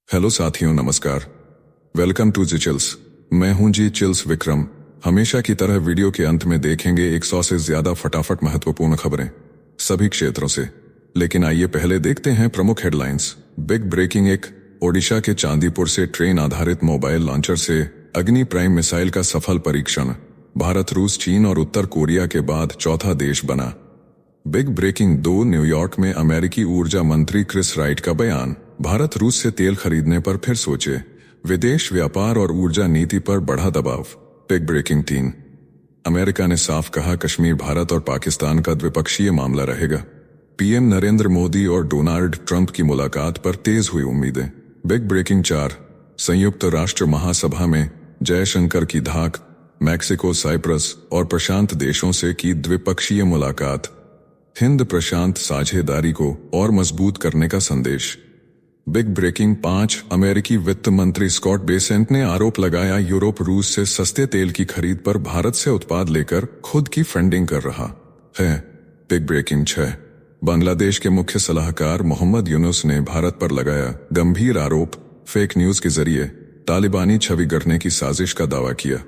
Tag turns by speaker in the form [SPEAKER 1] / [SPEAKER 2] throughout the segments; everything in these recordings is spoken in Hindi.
[SPEAKER 1] हेलो साथियों, नमस्कार। वेलकम टू जी चिल्स। मैं हूं जी चिल्स विक्रम। हमेशा की तरह वीडियो के अंत में देखेंगे 100 से ज्यादा फटाफट महत्वपूर्ण खबरें सभी क्षेत्रों से। लेकिन आइए पहले देखते हैं प्रमुख हेडलाइंस। Big breaking. एक ओडिशा के चांदीपुर से ट्रेन आधारित मोबाइल लॉन्चर से अग्नि प्राइम मिसाइल का सफल परीक्षण। भारत, रूस, चीन और उत्तर कोरिया के बाद चौथा देश बना। बिग ब्रेकिंग 2 न्यूयॉर्क में अमेरिकी ऊर्जा मंत्री क्रिस राइट का बयान। भारत रूस से तेल खरीदने पर फिर सोचे। विदेश व्यापार और ऊर्जा नीति पर बढ़ा दबाव। Big breaking 3। अमेरिका ने साफ कहा कश्मीर भारत और पाकिस्तान का द्विपक्षीय मामला रहेगा। पीएम नरेंद्र मोदी और डोनाल्ड ट्रंप की मुलाकात पर तेज हुई उम्मीदें। Big breaking 4। संयुक्त राष्ट्र महासभा में जयशंकर की धाक। मैक्सिको, साइप्रस और प्रशांत देशों से की द्विपक्षीय मुलाकात। हिंद प्रशांत साझेदारी को और मजबूत करने का संदेश। Big breaking 5। अमेरिकी वित्त मंत्री स्कॉट बेसेंट ने आरोप लगाया यूरोप रूस से सस्ते तेल की खरीद पर भारत से उत्पाद लेकर खुद की फंडिंग कर रहा है। Big breaking 6। बांग्लादेश के मुख्य सलाहकार मोहम्मद यूनुस ने भारत पर लगाया गंभीर आरोप। फेक न्यूज के जरिए तालिबानी छवि गढ़ने की साजिश का दावा किया।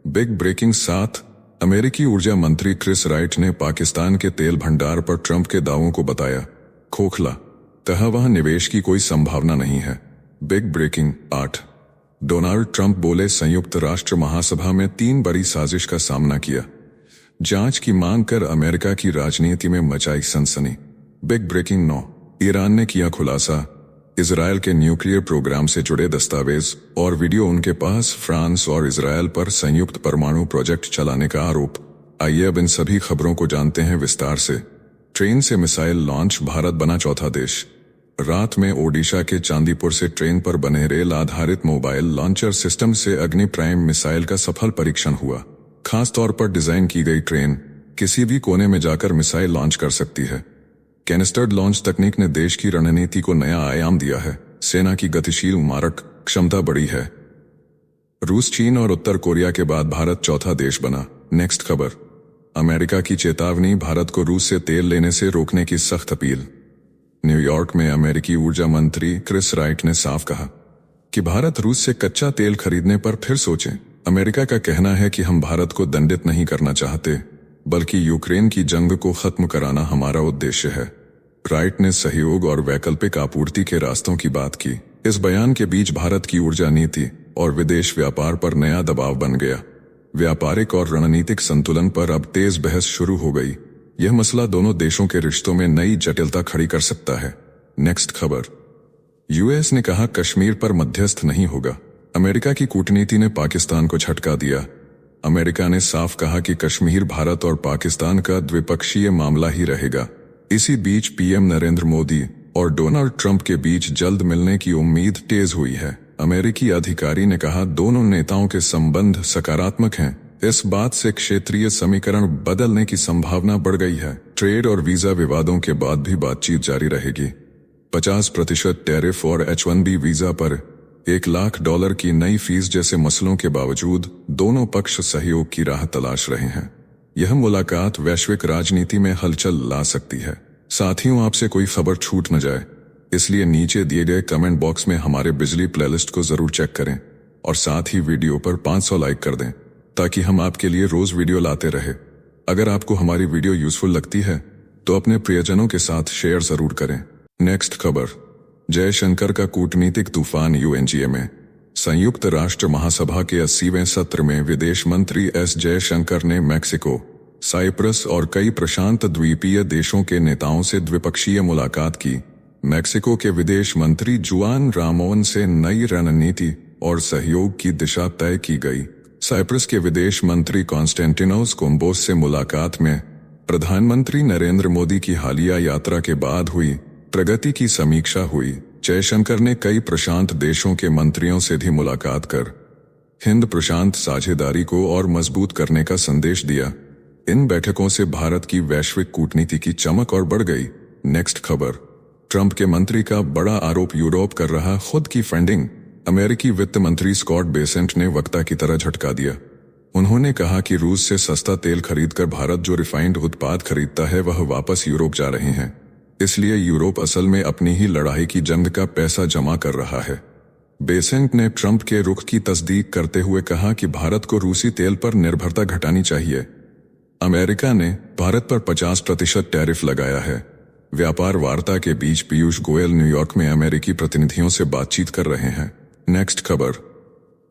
[SPEAKER 1] Big breaking 7। अमेरिकी ऊर्जा मंत्री क्रिस राइट ने पाकिस्तान के तेल भंडार पर ट्रंप के दावों को बताया खोखला, कहा वहां निवेश की कोई संभावना नहीं है। Big breaking 8। डोनाल्ड ट्रंप बोले संयुक्त राष्ट्र महासभा में 3 बड़ी साजिश का सामना किया। जांच की मांग कर अमेरिका की राजनीति में मचाई सनसनी। Big breaking 9। ईरान ने किया खुलासा। इजरायल के न्यूक्लियर प्रोग्राम से जुड़े दस्तावेज और वीडियो उनके पास। फ्रांस और इजरायल पर संयुक्त परमाणु प्रोजेक्ट चलाने का आरोप। आइए अब इन सभी खबरों को जानते हैं विस्तार से। ट्रेन से मिसाइल लॉन्च, भारत बना चौथा देश। रात में ओडिशा के चांदीपुर से ट्रेन पर बने रेल आधारित मोबाइल लॉन्चर सिस्टम से अग्नि प्राइम मिसाइल का सफल परीक्षण हुआ। खास तौर पर डिजाइन की गई ट्रेन किसी भी कोने में जाकर मिसाइल लॉन्च कर सकती है। कैनिस्टर्ड लॉन्च तकनीक ने देश की रणनीति को नया आयाम दिया है। सेना की गतिशील मारक क्षमता बढ़ी है। रूस, चीन और उत्तर कोरिया के बाद भारत चौथा देश बना। नेक्स्ट खबर। अमेरिका की चेतावनी, भारत को रूस से तेल लेने से रोकने की सख्त अपील। न्यूयॉर्क में अमेरिकी ऊर्जा मंत्री क्रिस राइट ने साफ कहा कि भारत रूस से कच्चा तेल खरीदने पर फिर सोचें। अमेरिका का कहना है कि हम भारत को दंडित नहीं करना चाहते, बल्कि यूक्रेन की जंग को खत्म कराना हमारा उद्देश्य है। राइट ने सहयोग और वैकल्पिक आपूर्ति के रास्तों की बात की। इस बयान के बीच भारत की ऊर्जा नीति और विदेश व्यापार पर नया दबाव बन गया। व्यापारिक और रणनीतिक संतुलन पर अब तेज बहस शुरू हो गई। यह मसला दोनों देशों के रिश्तों में नई जटिलता खड़ी कर सकता है। नेक्स्ट खबर। यूएस ने कहा कश्मीर पर मध्यस्थ नहीं होगा। अमेरिका की कूटनीति ने पाकिस्तान को झटका दिया। अमेरिका ने साफ कहा कि कश्मीर भारत और पाकिस्तान का द्विपक्षीय मामला ही रहेगा। इसी बीच पीएम नरेंद्र मोदी और डोनाल्ड ट्रंप के बीच जल्द मिलने की उम्मीद तेज हुई है। अमेरिकी अधिकारी ने कहा दोनों नेताओं के संबंध सकारात्मक हैं। इस बात से क्षेत्रीय समीकरण बदलने की संभावना बढ़ गई है। ट्रेड और वीजा विवादों के बाद भी बातचीत जारी रहेगी। 50% टैरिफ और H-1B वीजा पर $1,00,000 की नई फीस जैसे मसलों के बावजूद दोनों पक्ष सहयोग की राह तलाश रहे हैं। यह मुलाकात वैश्विक राजनीति में हलचल ला सकती है। साथियों, आपसे कोई खबर छूट न जाए, इसलिए नीचे दिए गए कमेंट बॉक्स में हमारे बिजली प्लेलिस्ट को जरूर चेक करें और साथ ही वीडियो पर 500 लाइक कर दें ताकि हम आपके लिए रोज वीडियो लाते रहे। अगर आपको हमारी वीडियो यूजफुल लगती है तो अपने प्रियजनों के साथ शेयर जरूर करें। नेक्स्ट खबर। जयशंकर का कूटनीतिक तूफान। यूएनजीए में संयुक्त राष्ट्र महासभा के 80वें सत्र में विदेश मंत्री एस जयशंकर ने मैक्सिको, साइप्रस और कई प्रशांत द्वीपीय देशों के नेताओं से द्विपक्षीय मुलाकात की। मैक्सिको के विदेश मंत्री जुआन रामोन से नई रणनीति और सहयोग की दिशा तय की गई। साइप्रस के विदेश मंत्री कॉन्स्टेंटिनोस कोम्बोस से मुलाकात में प्रधानमंत्री नरेंद्र मोदी की हालिया यात्रा के बाद हुई प्रगति की समीक्षा हुई। जयशंकर ने कई प्रशांत देशों के मंत्रियों से भी मुलाकात कर हिंद प्रशांत साझेदारी को और मजबूत करने का संदेश दिया। इन बैठकों से भारत की वैश्विक कूटनीति की चमक और बढ़ गई। नेक्स्ट खबर। ट्रंप के मंत्री का बड़ा आरोप, यूरोप कर रहा खुद की फंडिंग। अमेरिकी वित्त मंत्री स्कॉट बेसेंट ने वक्ता की तरह झटका दिया। उन्होंने कहा कि रूस से सस्ता तेल खरीदकर भारत जो रिफाइंड उत्पाद खरीदता है वह वापस यूरोप जा रहे हैं। इसलिए यूरोप असल में अपनी ही लड़ाई की जंग का पैसा जमा कर रहा है। बेसेंट ने ट्रंप के रुख की तस्दीक करते हुए कहा कि भारत को रूसी तेल पर निर्भरता घटानी चाहिए। अमेरिका ने भारत पर 50% टैरिफ लगाया है। व्यापार वार्ता के बीच पीयूष गोयल न्यूयॉर्क में अमेरिकी प्रतिनिधियों से बातचीत कर रहे हैं। नेक्स्ट खबर,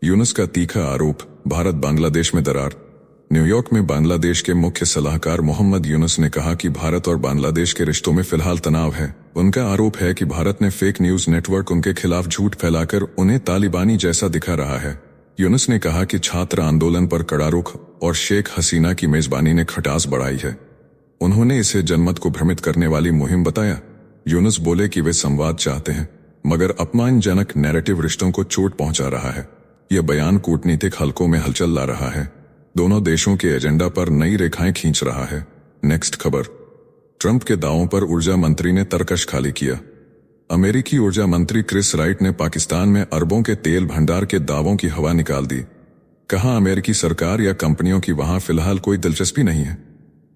[SPEAKER 1] यूनुस का तीखा आरोप, भारत बांग्लादेश में दरार। न्यूयॉर्क में बांग्लादेश के मुख्य सलाहकार मोहम्मद यूनुस ने कहा कि भारत और बांग्लादेश के रिश्तों में फिलहाल तनाव है। उनका आरोप है कि भारत ने फेक न्यूज नेटवर्क उनके खिलाफ झूठ फैलाकर उन्हें तालिबानी जैसा दिखा रहा है। यूनुस ने कहा कि छात्र आंदोलन पर कड़ा रुख और शेख हसीना की मेजबानी ने खटास बढ़ाई है। उन्होंने इसे जनमत को भ्रमित करने वाली मुहिम बताया। यूनुस बोले कि वे संवाद चाहते हैं, मगर अपमानजनक नैरेटिव रिश्तों को चोट पहुंचा रहा है। यह बयान कूटनीतिक हलकों में हलचल ला रहा है, दोनों देशों के एजेंडा पर नई रेखाएं खींच रहा है। नेक्स्ट खबर, ट्रंप के दावों पर ऊर्जा मंत्री ने तरकश खाली किया। अमेरिकी ऊर्जा मंत्री क्रिस राइट ने पाकिस्तान में अरबों के तेल भंडार के दावों की हवा निकाल दी। कहा अमेरिकी सरकार या कंपनियों की वहां फिलहाल कोई दिलचस्पी नहीं है।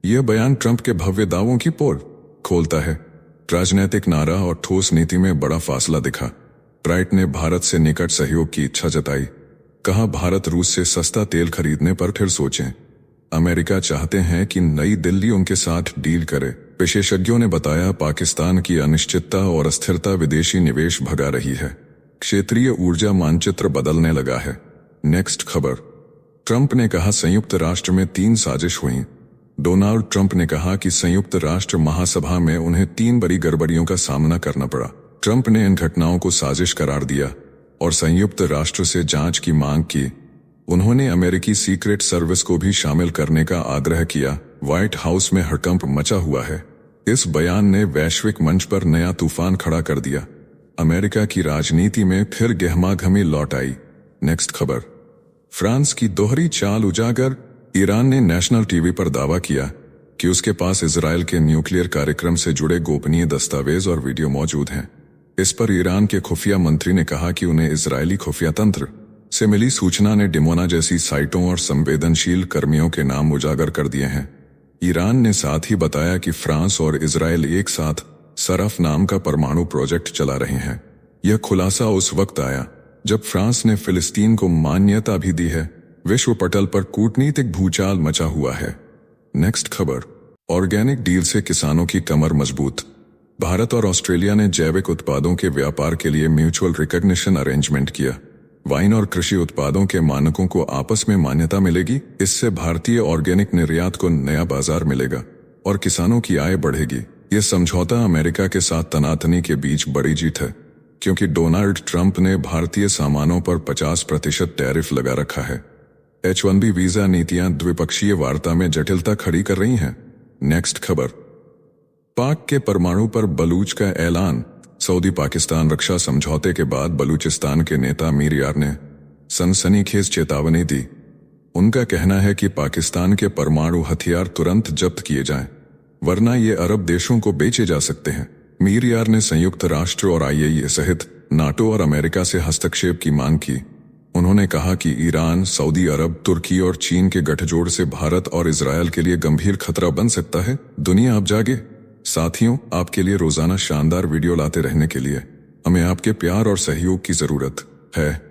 [SPEAKER 1] यह बयान ट्रंप के भव्य दावों की पोल खोलता है। राजनीतिक नारा और ठोस नीति में बड़ा फासला दिखा। राइट ने भारत से निकट सहयोग की इच्छा जताई। कहा भारत रूस से सस्ता तेल खरीदने पर फिर सोचें। अमेरिका चाहते हैं कि नई दिल्ली उनके साथ डील करे। विशेषज्ञों ने बताया पाकिस्तान की अनिश्चितता और अस्थिरता विदेशी निवेश भगा रही है। क्षेत्रीय ऊर्जा मानचित्र बदलने लगा है। नेक्स्ट खबर, ट्रंप ने कहा संयुक्त राष्ट्र में 3 साजिश हुई। डोनाल्ड ट्रंप ने कहा कि संयुक्त राष्ट्र महासभा में उन्हें 3 बड़ी गड़बड़ियों का सामना करना पड़ा। ट्रंप ने इन घटनाओं को साजिश करार दिया और संयुक्त राष्ट्र से जांच की मांग की। उन्होंने अमेरिकी सीक्रेट सर्विस को भी शामिल करने का आग्रह किया। व्हाइट हाउस में हड़कंप मचा हुआ है। इस बयान ने वैश्विक मंच पर नया तूफान खड़ा कर दिया। अमेरिका की राजनीति में फिर गहमागहमी लौट आई। नेक्स्ट खबर, फ्रांस की दोहरी चाल उजागर। ईरान ने नेशनल टीवी पर दावा किया कि उसके पास इजराइल के न्यूक्लियर कार्यक्रम से जुड़े गोपनीय दस्तावेज और वीडियो मौजूद हैं। इस पर ईरान के खुफिया मंत्री ने कहा कि उन्हें इजरायली खुफिया तंत्र से मिली सूचना ने डिमोना जैसी साइटों और संवेदनशील कर्मियों के नाम उजागर कर दिए हैं। ईरान ने साथ ही बताया कि फ्रांस और इजराइल एक साथ सरफ नाम का परमाणु प्रोजेक्ट चला रहे हैं। यह खुलासा उस वक्त आया जब फ्रांस ने फिलिस्तीन को मान्यता भी दी है। विश्व पटल पर कूटनीतिक भूचाल मचा हुआ है। नेक्स्ट खबर, ऑर्गेनिक डील से किसानों की कमर मजबूत। भारत और ऑस्ट्रेलिया ने जैविक उत्पादों के व्यापार के लिए म्यूचुअल रिकॉग्निशन अरेंजमेंट किया। वाइन और कृषि उत्पादों के मानकों को आपस में मान्यता मिलेगी। इससे भारतीय ऑर्गेनिक निर्यात को नया बाजार मिलेगा और किसानों की आय बढ़ेगी। यह समझौता अमेरिका के साथ तनातनी के बीच बड़ी जीत है, क्योंकि डोनाल्ड ट्रंप ने भारतीय सामानों पर 50% टैरिफ लगा रखा है। H-1B वीजा नीतियां द्विपक्षीय वार्ता में जटिलता खड़ी कर रही हैं। नेक्स्ट खबर, पाक के परमाणु पर बलूच का ऐलान। सऊदी पाकिस्तान रक्षा समझौते के बाद बलूचिस्तान के नेता मीर यार ने सनसनीखेज चेतावनी दी। उनका कहना है कि पाकिस्तान के परमाणु हथियार तुरंत जब्त किए जाएं, वरना ये अरब देशों को बेचे जा सकते हैं। मीर यार ने संयुक्त राष्ट्र और IAEA सहित नाटो और अमेरिका से हस्तक्षेप की मांग की। उन्होंने कहा कि ईरान, सऊदी अरब, तुर्की और चीन के गठजोड़ से भारत और इजरायल के लिए गंभीर खतरा बन सकता है। दुनिया अब जागे। साथियों, आपके लिए रोजाना शानदार वीडियो लाते रहने के लिए हमें आपके प्यार और सहयोग की जरूरत है।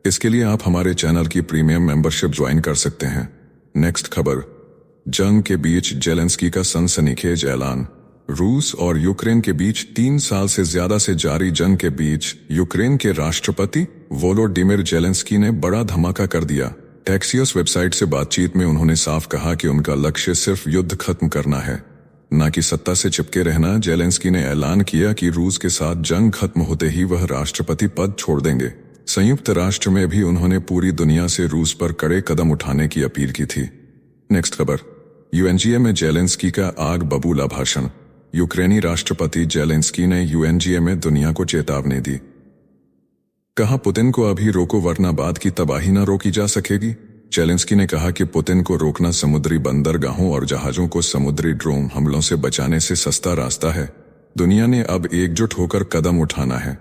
[SPEAKER 1] इसके लिए आप हमारे चैनल की प्रीमियम मेंबरशिप ज्वाइन कर सकते हैं। नेक्स्ट खबर, जंग के बीच जेलेंस्की का सनसनीखेज ऐलान। रूस और यूक्रेन के बीच 3 साल से ज्यादा से जारी जंग के बीच यूक्रेन के राष्ट्रपति वोलोडिमिर जेलेंस्की ने बड़ा धमाका कर दिया। टेक्सियोस वेबसाइट से बातचीत में उन्होंने साफ कहा कि उनका लक्ष्य सिर्फ युद्ध खत्म करना है, न कि सत्ता से चिपके रहना। जेलेंस्की ने ऐलान किया कि रूस के साथ जंग खत्म होते ही वह राष्ट्रपति पद छोड़ देंगे। संयुक्त राष्ट्र में भी उन्होंने पूरी दुनिया से रूस पर कड़े कदम उठाने की अपील की थी। नेक्स्ट खबर, UNGA में जेलेंस्की का आग बबूला भाषण। यूक्रेनी राष्ट्रपति जेलेंस्की ने UNGA में दुनिया को चेतावनी दी। कहा पुतिन को अभी रोको, वरना बाद की तबाही न रोकी जा सकेगी। जेलेंस्की ने कहा कि पुतिन को रोकना समुद्री बंदरगाहों और जहाजों को समुद्री ड्रोन हमलों से बचाने से सस्ता रास्ता है। दुनिया ने अब एकजुट होकर कदम उठाना है।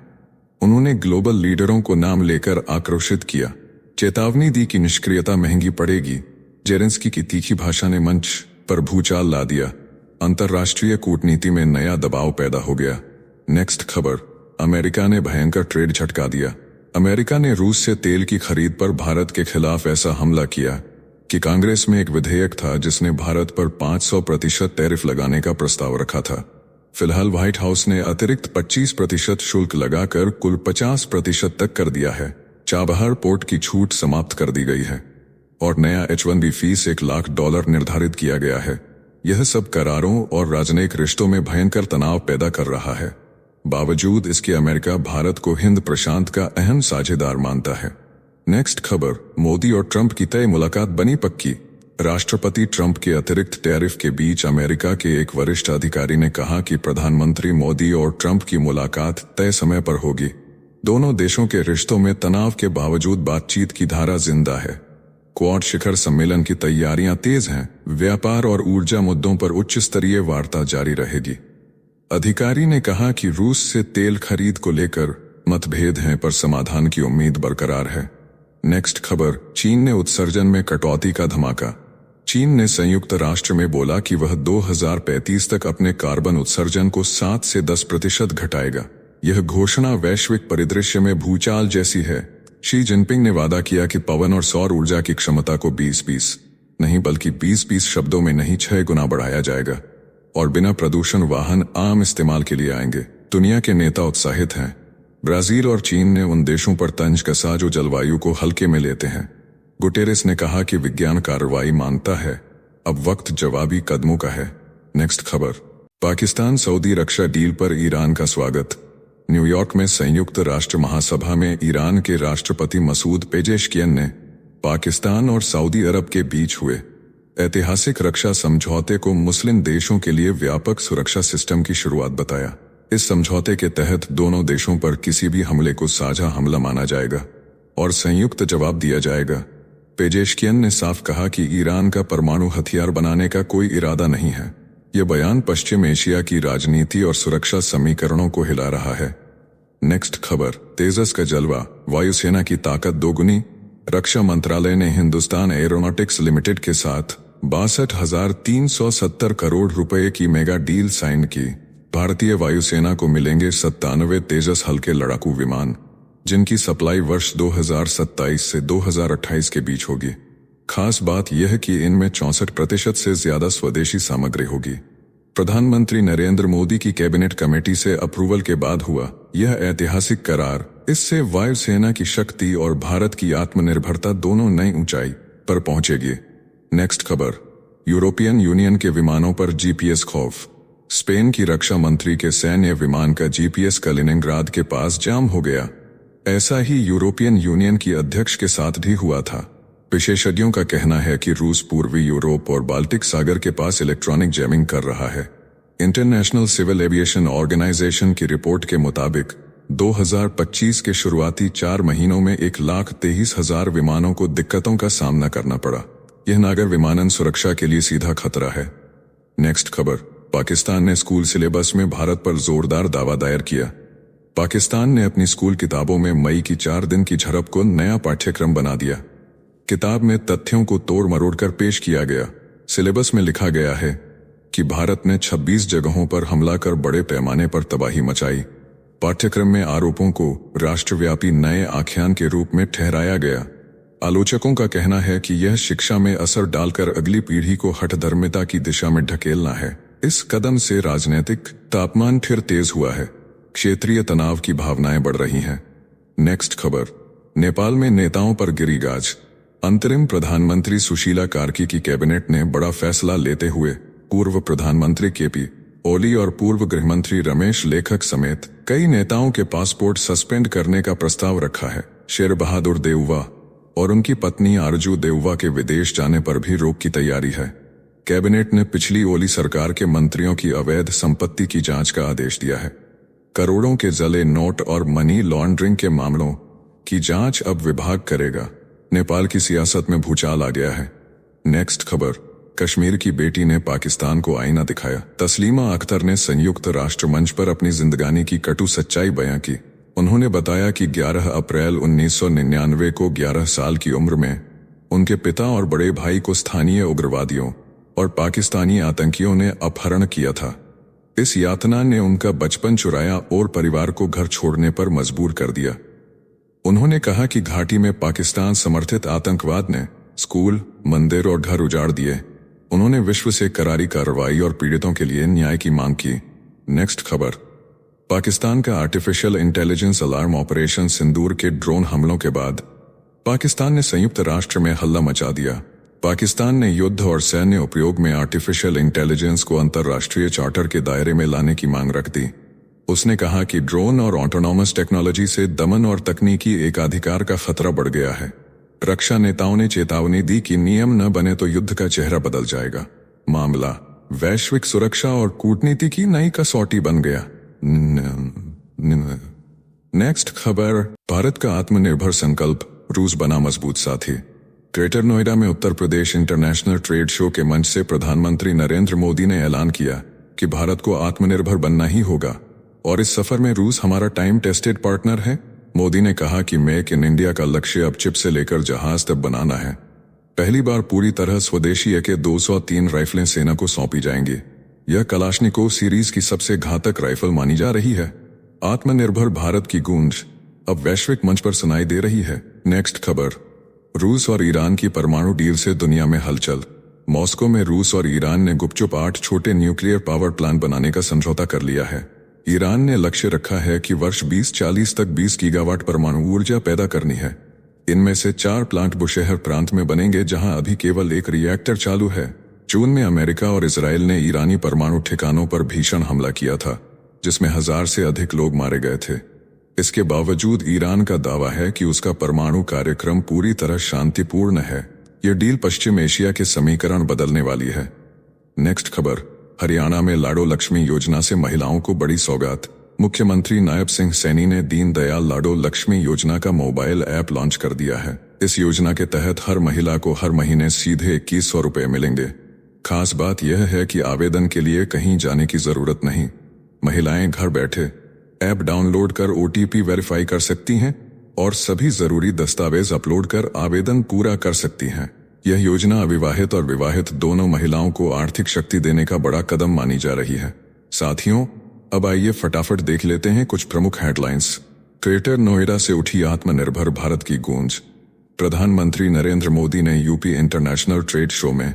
[SPEAKER 1] उन्होंने ग्लोबल लीडरों को नाम लेकर आक्रोशित किया। चेतावनी दी कि निष्क्रियता महंगी पड़ेगी। जेलेंस्की की तीखी भाषा ने मंच पर भूचाल ला दिया। अंतर्राष्ट्रीय कूटनीति में नया दबाव पैदा हो गया। नेक्स्ट खबर, अमेरिका ने भयंकर ट्रेड झटका दिया। अमेरिका ने रूस से तेल की खरीद पर भारत के खिलाफ ऐसा हमला किया कि कांग्रेस में एक विधेयक था जिसने भारत पर 500% टैरिफ लगाने का प्रस्ताव रखा था। फिलहाल व्हाइट हाउस ने अतिरिक्त 25% शुल्क लगाकर कुल 50% तक कर दिया है। चाबहार पोर्ट की छूट समाप्त कर दी गई है और नया H-1B फीस $1 लाख निर्धारित किया गया है। यह सब करारों और राजनयिक रिश्तों में भयंकर तनाव पैदा कर रहा है। बावजूद इसके अमेरिका भारत को हिंद प्रशांत का अहम साझेदार मानता है। नेक्स्ट खबर, मोदी और ट्रंप की तय मुलाकात बनी पक्की। राष्ट्रपति ट्रंप के अतिरिक्त टैरिफ के बीच अमेरिका के एक वरिष्ठ अधिकारी ने कहा कि प्रधानमंत्री मोदी और ट्रंप की मुलाकात तय समय पर होगी। दोनों देशों के रिश्तों में तनाव के बावजूद बातचीत की धारा जिंदा है। क्वाड शिखर सम्मेलन की तैयारियां तेज हैं। व्यापार और ऊर्जा मुद्दों पर उच्च स्तरीय वार्ता जारी रहेगी। अधिकारी ने कहा कि रूस से तेल खरीद को लेकर मतभेद हैं पर समाधान की उम्मीद बरकरार है। नेक्स्ट खबर, चीन ने उत्सर्जन में कटौती का धमाका। चीन ने संयुक्त राष्ट्र में बोला कि वह 2035 तक अपने कार्बन उत्सर्जन को 7 से 10% घटाएगा। यह घोषणा वैश्विक परिदृश्य में भूचाल जैसी है। शी जिनपिंग ने वादा किया कि पवन और सौर ऊर्जा की क्षमता को 20 नहीं बल्कि 20 शब्दों में नहीं 6 गुना बढ़ाया जाएगा और बिना प्रदूषण वाहन आम इस्तेमाल के लिए आएंगे। दुनिया के नेता उत्साहित हैं। ब्राजील और चीन ने उन देशों पर तंज कसा जो जलवायु को हल्के में लेते हैं। गुटेरेस ने कहा कि विज्ञान कार्रवाई मानता है, अब वक्त जवाबी कदमों का है। नेक्स्ट खबर, पाकिस्तान सऊदी रक्षा डील पर ईरान का स्वागत। न्यूयॉर्क में संयुक्त राष्ट्र महासभा में ईरान के राष्ट्रपति मसूद पेजेशकियन ने पाकिस्तान और सऊदी अरब के बीच हुए ऐतिहासिक रक्षा समझौते को मुस्लिम देशों के लिए व्यापक सुरक्षा सिस्टम की शुरुआत बताया। इस समझौते के तहत दोनों देशों पर किसी भी हमले को साझा हमला माना जाएगा और संयुक्त जवाब दिया जाएगा। पेजेशकियन ने साफ कहा कि ईरान का परमाणु हथियार बनाने का कोई इरादा नहीं है। यह बयान पश्चिम एशिया की राजनीति और सुरक्षा समीकरणों को हिला रहा है। नेक्स्ट खबर, तेजस का जलवा, वायुसेना की ताकत दोगुनी। रक्षा मंत्रालय ने हिंदुस्तान एरोनॉटिक्स लिमिटेड के साथ 62,370 करोड़ रुपए की मेगा डील साइन की। भारतीय वायुसेना को मिलेंगे 97 तेजस हल्के लड़ाकू विमान, जिनकी सप्लाई वर्ष 2027 से 2028 के बीच होगी। खास बात यह कि इनमें 64% से ज्यादा स्वदेशी सामग्री होगी। प्रधानमंत्री नरेंद्र मोदी की कैबिनेट कमेटी से अप्रूवल के बाद हुआ यह ऐतिहासिक करार। इससे वायुसेना की शक्ति और भारत की आत्मनिर्भरता दोनों नई ऊंचाई पर पहुंचेगी। नेक्स्ट खबर, यूरोपियन यूनियन के विमानों पर जीपीएस खौफ। स्पेन की रक्षा मंत्री के सैन्य विमान का जीपीएस कलिनिंग्राद के पास जाम हो गया। ऐसा ही यूरोपियन यूनियन की अध्यक्ष के साथ भी हुआ था। विशेषज्ञों का कहना है कि रूस पूर्वी यूरोप और बाल्टिक सागर के पास इलेक्ट्रॉनिक जैमिंग कर रहा है। इंटरनेशनल सिविल एविएशन ऑर्गेनाइजेशन की रिपोर्ट के मुताबिक 2025 के शुरुआती 4 महीनों में 1,23,000 विमानों को दिक्कतों का सामना करना पड़ा। यह नागर विमानन सुरक्षा के लिए सीधा खतरा है। नेक्स्ट खबर, पाकिस्तान ने स्कूल सिलेबस में भारत पर जोरदार दावा दायर किया। पाकिस्तान ने अपनी स्कूल किताबों में मई की 4 दिन की झड़प को नया पाठ्यक्रम बना दिया। किताब में तथ्यों को तोड़ मरोड़ कर पेश किया गया। सिलेबस में लिखा गया है कि भारत ने 26 जगहों पर हमला कर बड़े पैमाने पर तबाही मचाई। पाठ्यक्रम में आरोपों को राष्ट्रव्यापी नए आख्यान के रूप में ठहराया गया। आलोचकों का कहना है कि यह शिक्षा में असर डालकर अगली पीढ़ी को हठधर्मिता की दिशा में ढकेलना है। इस कदम से राजनीतिक तापमान फिर तेज हुआ है। क्षेत्रीय तनाव की भावनाएं बढ़ रही हैं। नेक्स्ट खबर, नेपाल में नेताओं पर गिरी गाज। अंतरिम प्रधानमंत्री सुशीला कार्की की कैबिनेट ने बड़ा फैसला लेते हुए पूर्व प्रधानमंत्री केपी ओली और पूर्व गृहमंत्री रमेश लेखक समेत कई नेताओं के पासपोर्ट सस्पेंड करने का प्रस्ताव रखा है। शेर बहादुर देउवा और उनकी पत्नी आरजू देउवा के विदेश जाने पर भी रोक की तैयारी है। कैबिनेट ने पिछली ओली सरकार के मंत्रियों की अवैध संपत्ति की जांच का आदेश दिया है। करोड़ों के जले नोट और मनी लॉन्ड्रिंग के मामलों की जांच अब विभाग करेगा। नेपाल की सियासत में भूचाल आ गया है। नेक्स्ट खबर, कश्मीर की बेटी ने पाकिस्तान को आईना दिखाया। तस्लीमा अख्तर ने संयुक्त राष्ट्र मंच पर अपनी जिंदगानी की कटु सच्चाई बयां की। उन्होंने बताया कि 11 अप्रैल 1999 को 11 साल की उम्र में उनके पिता और बड़े भाई को स्थानीय उग्रवादियों और पाकिस्तानी आतंकियों ने अपहरण किया था। इस यातना ने उनका बचपन चुराया और परिवार को घर छोड़ने पर मजबूर कर दिया। उन्होंने कहा कि घाटी में पाकिस्तान समर्थित आतंकवाद ने स्कूल, मंदिर और घर उजाड़ दिए। उन्होंने विश्व से करारी कार्रवाई और पीड़ितों के लिए न्याय की मांग की। नेक्स्ट खबर, पाकिस्तान का आर्टिफिशियल इंटेलिजेंस अलार्म ऑपरेशन सिंदूर के ड्रोन हमलों के बाद पाकिस्तान ने संयुक्त राष्ट्र में हल्ला मचा दिया। पाकिस्तान ने युद्ध और सैन्य उपयोग में आर्टिफिशियल इंटेलिजेंस को अंतर्राष्ट्रीय चार्टर के दायरे में लाने की मांग रख दी। उसने कहा कि ड्रोन और ऑटोनॉमस टेक्नोलॉजी से दमन और तकनीकी एकाधिकार का खतरा बढ़ गया है। रक्षा नेताओं ने चेतावनी दी कि नियम न बने तो युद्ध का चेहरा बदल जाएगा। मामला वैश्विक सुरक्षा और कूटनीति की नई कसौटी बन गया। नेक्स्ट खबर, भारत का आत्मनिर्भर संकल्प, रूस बना मजबूत साथी। ग्रेटर नोएडा में Uttar Pradesh international trade show के मंच से प्रधानमंत्री नरेंद्र मोदी ने ऐलान किया कि भारत को आत्मनिर्भर बनना ही होगा और इस सफर में रूस हमारा टाइम टेस्टेड पार्टनर है। मोदी ने कहा कि मेक इन इंडिया का लक्ष्य अब चिप से लेकर जहाज तक बनाना है। पहली बार पूरी तरह स्वदेशी AK-203 राइफलें सेना को सौंपी जाएंगी। यह कलाश्निकोव सीरीज की सबसे घातक राइफल मानी जा रही है। आत्मनिर्भर भारत की गूंज अब वैश्विक मंच पर सुनाई दे रही है। नेक्स्ट खबर, रूस और ईरान की परमाणु डील से दुनिया में हलचल। मॉस्को में रूस और ईरान ने गुपचुप 8 छोटे न्यूक्लियर पावर प्लांट बनाने का समझौता कर लिया है। ईरान ने लक्ष्य रखा है कि वर्ष 2040 तक 20 गीगावाट परमाणु ऊर्जा पैदा करनी है। इनमें से 4 प्लांट बुशेहर प्रांत में बनेंगे, जहां अभी केवल एक रिएक्टर चालू है। जून में अमेरिका और इजराइल ने ईरानी परमाणु ठिकानों पर भीषण हमला किया था, जिसमें 1000 से अधिक लोग मारे गए थे। इसके बावजूद ईरान का दावा है कि उसका परमाणु कार्यक्रम पूरी तरह शांतिपूर्ण है। यह डील पश्चिम एशिया के समीकरण बदलने वाली है। नेक्स्ट खबर, हरियाणा में लाडो लक्ष्मी योजना से महिलाओं को बड़ी सौगात। मुख्यमंत्री नायब सिंह सैनी ने दीनदयाल लाडो लक्ष्मी योजना का मोबाइल ऐप लॉन्च कर दिया है। इस योजना के तहत हर महिला को हर महीने सीधे 2100 रुपए मिलेंगे। खास बात यह है कि आवेदन के लिए कहीं जाने की जरूरत नहीं। महिलाएं घर बैठे ऐप डाउनलोड कर OTP वेरीफाई कर सकती हैं और सभी जरूरी दस्तावेज अपलोड कर आवेदन पूरा कर सकती हैं। यह योजना अविवाहित और विवाहित दोनों महिलाओं को आर्थिक शक्ति देने का बड़ा कदम मानी जा रही है। साथियों, अब आइए फटाफट देख लेते हैं कुछ प्रमुख हेडलाइंस। ग्रेटर नोएडा से उठी आत्मनिर्भर भारत की गूंज। प्रधानमंत्री नरेंद्र मोदी ने यूपी इंटरनेशनल ट्रेड शो में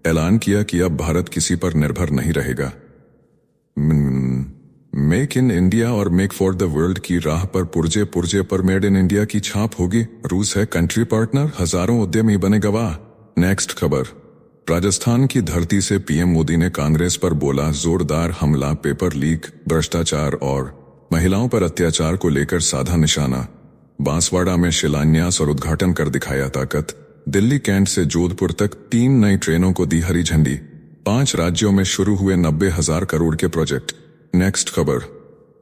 [SPEAKER 1] ऐलान किया कि अब भारत किसी पर निर्भर नहीं रहेगा। मेक इन इंडिया और मेक फॉर द वर्ल्ड की राह पर पुर्जे पुर्जे पर मेड इन इंडिया की छाप होगी। रूस है कंट्री पार्टनर, हजारों उद्यमी बने गवाह। नेक्स्ट खबर, राजस्थान की धरती से पीएम मोदी ने कांग्रेस पर बोला जोरदार हमला। पेपर लीक, भ्रष्टाचार और महिलाओं पर अत्याचार को लेकर साधा निशाना। बांसवाड़ा में शिलान्यास और उद्घाटन कर दिखाया ताकत। दिल्ली कैंट से जोधपुर तक 3 नई ट्रेनों को दी हरी झंडी। 5 राज्यों में शुरू हुए 90,000 करोड़ के प्रोजेक्ट। नेक्स्ट खबर,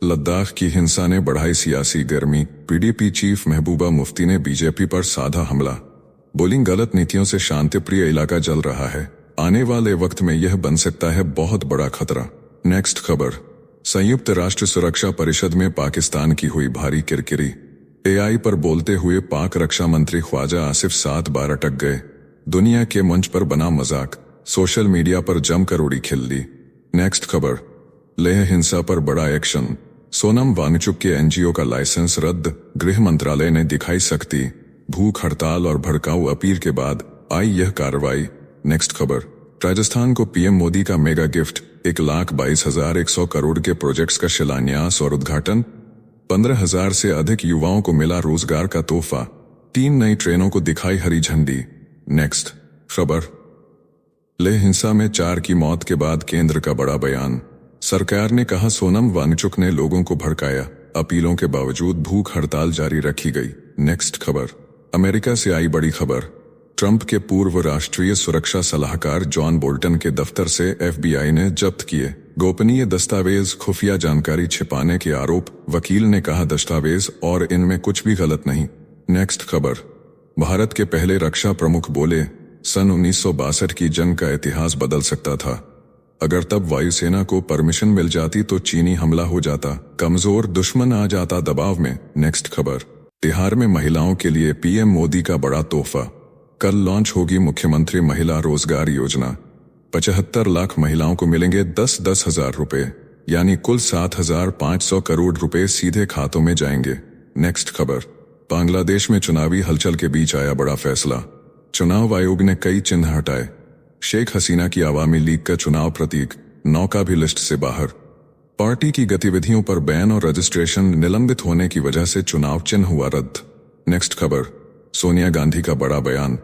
[SPEAKER 1] लद्दाख की हिंसा ने बढ़ाई सियासी गर्मी। PDP चीफ महबूबा मुफ्ती ने बीजेपी पर साधा हमला। बोलिंग गलत नीतियों से शांतिप्रिय इलाका जल रहा है। आने वाले वक्त में यह बन सकता है बहुत बड़ा खतरा। नेक्स्ट खबर, संयुक्त राष्ट्र सुरक्षा परिषद में पाकिस्तान की हुई भारी किरकिरी। AI पर बोलते हुए पाक रक्षा मंत्री ख्वाजा आसिफ 7 बार अटक गए। दुनिया के मंच पर बना मजाक, सोशल मीडिया पर जमकर उड़ी खिल्ली। नेक्स्ट खबर, लेह हिंसा पर बड़ा एक्शन। सोनम वांगचुक के NGO का लाइसेंस रद्द। गृह मंत्रालय ने दिखाई सख्ती। भूख हड़ताल और भड़काऊ अपील के बाद आई यह कार्रवाई। नेक्स्ट खबर, राजस्थान को पीएम मोदी का मेगा गिफ्ट। 1,22,100 करोड़ के प्रोजेक्ट्स का शिलान्यास और उद्घाटन। 15,000 से अधिक युवाओं को मिला रोजगार का तोहफा। 3 नई ट्रेनों को दिखाई हरी झंडी। नेक्स्ट खबर, लेह हिंसा में 4 की मौत के बाद केंद्र का बड़ा बयान। सरकार ने कहा सोनम वांगचुक ने लोगों को भड़काया। अपीलों के बावजूद भूख हड़ताल जारी रखी गई। नेक्स्ट खबर, अमेरिका से आई बड़ी खबर। ट्रंप के पूर्व राष्ट्रीय सुरक्षा सलाहकार जॉन बोल्टन के दफ्तर से FBI ने जब्त किए गोपनीय दस्तावेज। खुफिया जानकारी छिपाने के आरोप। वकील ने कहा दस्तावेज और इनमें कुछ भी गलत नहीं। नेक्स्ट खबर, भारत के पहले रक्षा प्रमुख बोले सन 1962 की जंग का इतिहास बदल सकता था। अगर तब वायुसेना को परमिशन मिल जाती तो चीनी हमला हो जाता। कमजोर दुश्मन आ जाता दबाव में। नेक्स्ट खबर, बिहार में महिलाओं के लिए पीएम मोदी का बड़ा तोहफा। कल लॉन्च होगी मुख्यमंत्री महिला रोजगार योजना। 75 लाख महिलाओं को मिलेंगे 10-10 हजार रुपए, यानी कुल 7,500 करोड़ रुपए सीधे खातों में जाएंगे। नेक्स्ट खबर, बांग्लादेश में चुनावी हलचल के बीच आया बड़ा फैसला। चुनाव आयोग ने कई चिन्ह हटाए। शेख हसीना की आवामी लीग का चुनाव प्रतीक नौका भी लिस्ट से बाहर। पार्टी की गतिविधियों पर बैन और रजिस्ट्रेशन निलंबित होने की वजह से चुनाव चिन्ह हुआ रद्द। नेक्स्ट खबर, सोनिया गांधी का बड़ा बयान।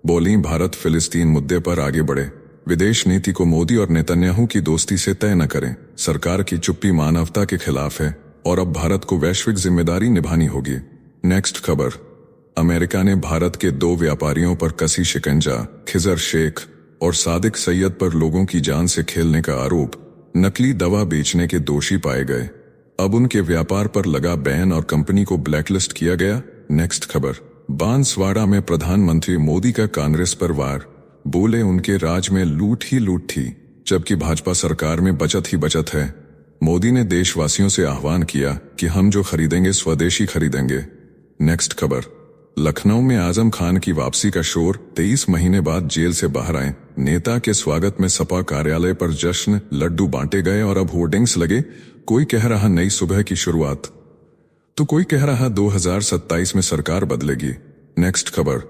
[SPEAKER 1] बोली, भारत फिलिस्तीन मुद्दे पर आगे बढ़े। विदेश नीति को मोदी और नेतन्याहू की दोस्ती से तय न करें। सरकार की चुप्पी मानवता के खिलाफ है और अब भारत को वैश्विक जिम्मेदारी निभानी होगी। नेक्स्ट खबर, अमेरिका ने भारत के 2 व्यापारियों पर कसी शिकंजा। खिजर शेख और सादिक सैयद पर लोगों की जान से खेलने का आरोप, नकली दवा बेचने के दोषी पाए गए। अब उनके व्यापार पर लगा बैन और कंपनी को ब्लैकलिस्ट किया गया। नेक्स्ट खबर, बांसवाड़ा में प्रधानमंत्री मोदी का कांग्रेस पर वार। बोले, उनके राज में लूट ही लूट थी, जबकि भाजपा सरकार में बचत ही बचत है। मोदी ने देशवासियों से आह्वान किया कि हम जो खरीदेंगे स्वदेशी खरीदेंगे। नेक्स्ट खबर, लखनऊ में आजम खान की वापसी का शोर। 23 महीने बाद जेल से बाहर आए नेता के स्वागत में सपा कार्यालय पर जश्न, लड्डू बांटे गए और अब होर्डिंग्स लगे। कोई कह रहा नई सुबह की शुरुआत, तो कोई कह रहा 2027 में सरकार बदलेगी। नेक्स्ट खबर,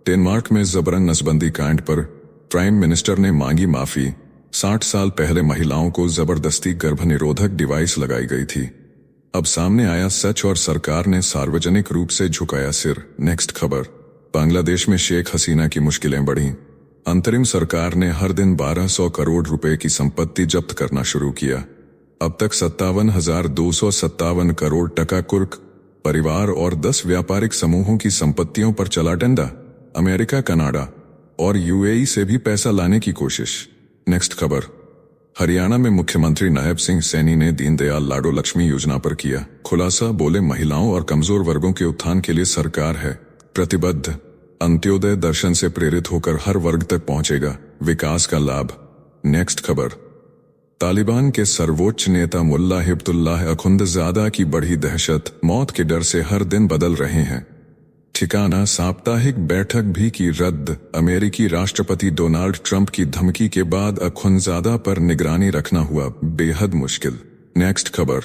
[SPEAKER 1] डेनमार्क में जबरन नसबंदी कांड पर प्राइम मिनिस्टर ने मांगी माफी। 60 साल पहले महिलाओं को जबरदस्ती गर्भनिरोधक डिवाइस लगाई गई थी। अब सामने आया सच और सरकार ने सार्वजनिक रूप से झुकाया सिर। नेक्स्ट खबर, बांग्लादेश में शेख हसीना की मुश्किलें बढ़ी। अंतरिम सरकार ने हर दिन 1200 करोड़ रुपए की संपत्ति जब्त करना शुरू किया। अब तक 57,257 करोड़ टका कुर्क परिवार और 10 व्यापारिक समूहों की संपत्तियों पर चला डंडा। अमेरिका, कनाडा और यूएई से भी पैसा लाने की कोशिश। नेक्स्ट खबर, हरियाणा में मुख्यमंत्री नायब सिंह सैनी ने दीनदयाल लाडो लक्ष्मी योजना पर किया खुलासा। बोले, महिलाओं और कमजोर वर्गों के उत्थान के लिए सरकार है प्रतिबद्ध। अंत्योदय दर्शन से प्रेरित होकर हर वर्ग तक पहुंचेगा विकास का लाभ। नेक्स्ट खबर, तालिबान के सर्वोच्च नेता मुल्ला हिब्तुल्लाह अखुंदजादा की बढ़ी दहशत। मौत के डर से हर दिन बदल रहे हैं ठिकाना। साप्ताहिक बैठक भी की रद्द। अमेरिकी राष्ट्रपति डोनाल्ड ट्रंप की धमकी के बाद अखुंदजादा पर निगरानी रखना हुआ बेहद मुश्किल। नेक्स्ट खबर,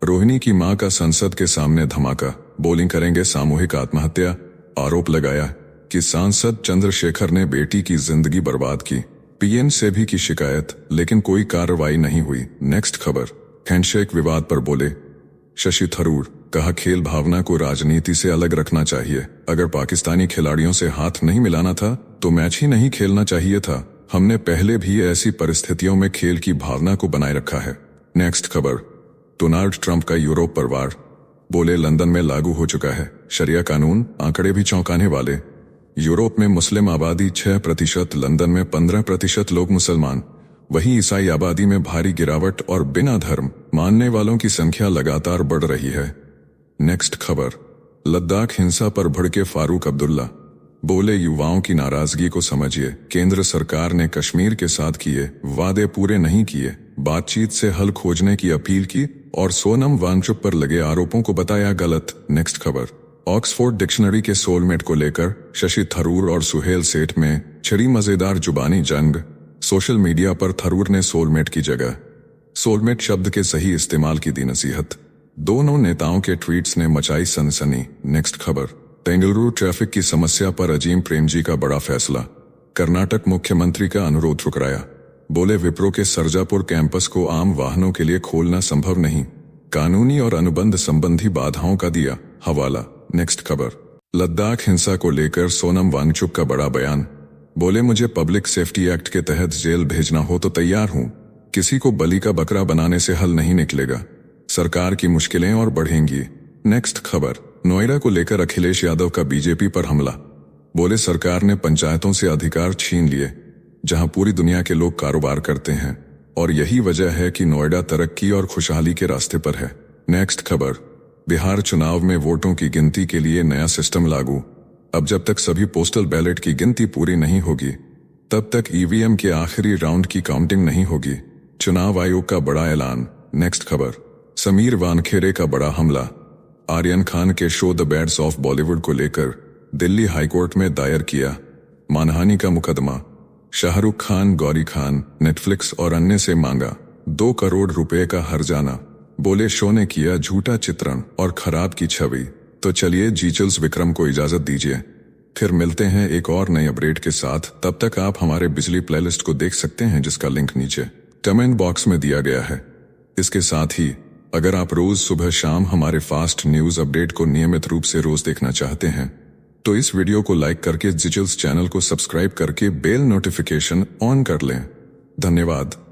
[SPEAKER 1] रोहिणी की मां का संसद के सामने धमाका। बोलिंग करेंगे सामूहिक आत्महत्या। आरोप लगाया कि सांसद चंद्रशेखर ने बेटी की जिंदगी बर्बाद की। पीएम से भी की शिकायत, लेकिन कोई कार्रवाई नहीं हुई। नेक्स्ट खबर, हैंडशेक विवाद पर बोले शशि थरूर। कहा, खेल भावना को राजनीति से अलग रखना चाहिए। अगर पाकिस्तानी खिलाड़ियों से हाथ नहीं मिलाना था तो मैच ही नहीं खेलना चाहिए था। हमने पहले भी ऐसी परिस्थितियों में खेल की भावना को बनाए रखा है। नेक्स्ट खबर, डोनाल्ड ट्रंप का यूरोप पर वार। बोले, लंदन में लागू हो चुका है शरिया कानून। आंकड़े भी चौंकाने वाले। यूरोप में मुस्लिम आबादी 6%, लंदन में 15% लोग मुसलमान। वहीं ईसाई आबादी में भारी गिरावट और बिना धर्म मानने वालों की संख्या लगातार बढ़ रही है। नेक्स्ट खबर, लद्दाख हिंसा पर भड़के फारूक अब्दुल्ला। बोले, युवाओं की नाराजगी को समझिए। केंद्र सरकार ने कश्मीर के साथ किए वादे पूरे नहीं किए। बातचीत से हल खोजने की अपील की और सोनम वांगचुक पर लगे आरोपों को बताया गलत। नेक्स्ट खबर, ऑक्सफोर्ड डिक्शनरी के सोलमेट को लेकर शशि थरूर और सुहेल सेठ में छिड़ी मजेदार जुबानी जंग। सोशल मीडिया पर थरूर ने सोलमेट की जगह सोलमेट शब्द के सही इस्तेमाल की दी नसीहत। दोनों नेताओं के ट्वीट्स ने मचाई सनसनी। नेक्स्ट खबर, बेंगलुरु ट्रैफिक की समस्या पर अजीम प्रेमजी का बड़ा फैसला। कर्नाटक मुख्यमंत्री का अनुरोध ठुकराया। बोले, विप्रो के सरजापुर कैंपस को आम वाहनों के लिए खोलना संभव नहीं। कानूनी और अनुबंध संबंधी बाधाओं का दिया हवाला। नेक्स्ट खबर, लद्दाख हिंसा को लेकर सोनम वांगचुक का बड़ा बयान। बोले, मुझे पब्लिक सेफ्टी एक्ट के तहत जेल भेजना हो तो तैयार हूं। किसी को बलि का बकरा बनाने से हल नहीं निकलेगा। सरकार की मुश्किलें और बढ़ेंगी। नेक्स्ट खबर, नोएडा को लेकर अखिलेश यादव का बीजेपी पर हमला। बोले, सरकार ने पंचायतों से अधिकार छीन लिए जहां पूरी दुनिया के लोग कारोबार करते हैं और यही वजह है कि नोएडा तरक्की और खुशहाली के रास्ते पर है। नेक्स्ट खबर, बिहार चुनाव में वोटों की गिनती के लिए नया सिस्टम लागू। अब जब तक सभी पोस्टल बैलेट की गिनती पूरी नहीं होगी तब तक ईवीएम के आखिरी राउंड की काउंटिंग नहीं होगी। चुनाव आयोग का बड़ा ऐलान। नेक्स्ट खबर, समीर वानखेड़े का बड़ा हमला। आर्यन खान के show the bads of Bollywood को लेकर दिल्ली हाईकोर्ट में दायर किया मानहानि का मुकदमा। शाहरुख खान, गौरी खान, नेटफ्लिक्स और अन्य से मांगा 2 करोड़ रुपए का हर्जाना। बोले, शो ने किया झूठा चित्रण और खराब की छवि। तो चलिए जीचल्स विक्रम को इजाजत दीजिए। फिर मिलते हैं एक और नए अपडेट के साथ। तब तक आप हमारे बिजली प्लेलिस्ट को देख सकते हैं, जिसका लिंक नीचे कमेंट बॉक्स में दिया गया है। इसके साथ ही अगर आप रोज सुबह शाम हमारे फास्ट न्यूज अपडेट को नियमित रूप से रोज देखना चाहते हैं तो इस वीडियो को लाइक करके जीचल्स चैनल को सब्सक्राइब करके बेल नोटिफिकेशन ऑन कर लें। धन्यवाद।